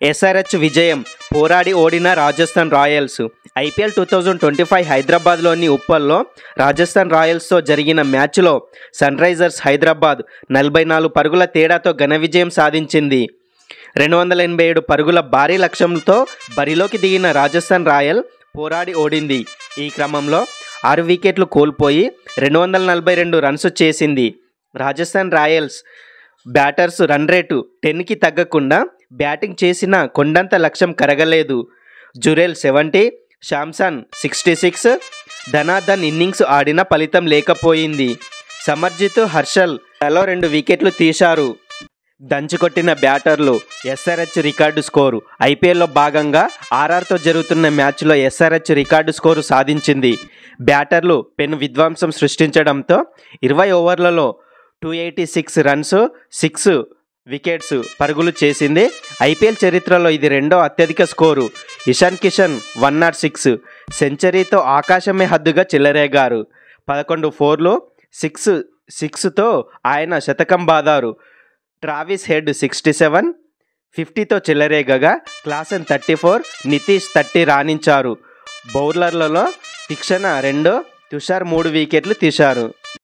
SRH విజయం, పోరాడి ఓడిన రాజస్థాన్ రాయల్స్. ఐపీఎల్ 2025 హైదరాబాద్లోని ఉప్పల్లో రాజస్థాన్ రాయల్స్తో జరిగిన మ్యాచ్లో సన్ రైజర్స్ హైదరాబాద్ 44 పరుగుల తేడాతో ఘన విజయం సాధించింది. 287 పరుగుల భారీ లక్ష్యంతో బరిలోకి దిగిన రాజస్థాన్ రాయల్ పోరాడి ఓడింది. ఈ క్రమంలో 6 వికెట్లు కోల్పోయి 242 రన్స్ చేసింది. Rajasthan Royals batters run rate 10కి తగ్గకుండా బ్యాటింగ్ చేసిన కొండంత లక్ష్యం కరగలేదు. జురేల్ 70, శాంసన్ 66, ధనాధన్ ఇన్నింగ్స్ ఆడిన ఫలితం లేకపోయింది. సమర్జిత్, హర్షల్ తలో 2 వికెట్లు తీశారు. దంచుకొట్టిన బ్యాటర్లు. SRH record score. ఐపీఎల్లో భాగంగా ఆర్ఆర్తో జరుగుతున్న మ్యాచ్లో ఎస్ఆర్హెచ్ రికార్డు స్కోరు సాధించింది. బ్యాటర్లు పెను విధ్వంసం సృష్టించడంతో 20 ఓవర్లలో 286 రన్స్, 6 వికెట్స్ పరుగులు చేసింది. ఐపీఎల్ చరిత్రలో ఇది రెండో అత్యధిక స్కోరు. ఇషాన్ కిషన్ 106 సెంచరీతో ఆకాశమే హద్దుగా చెలరేగారు. 11 ఫోర్లు, 6తో ఆయన శతకం బాదారు. ట్రావిస్ హెడ్ 67 50తో చెలరేగగా క్లాసెన్ 34, నితీష్ 30 రాణించారు. బౌలర్లలో తీక్షణ 2, తుషార్ 3 వికెట్లు తీశారు.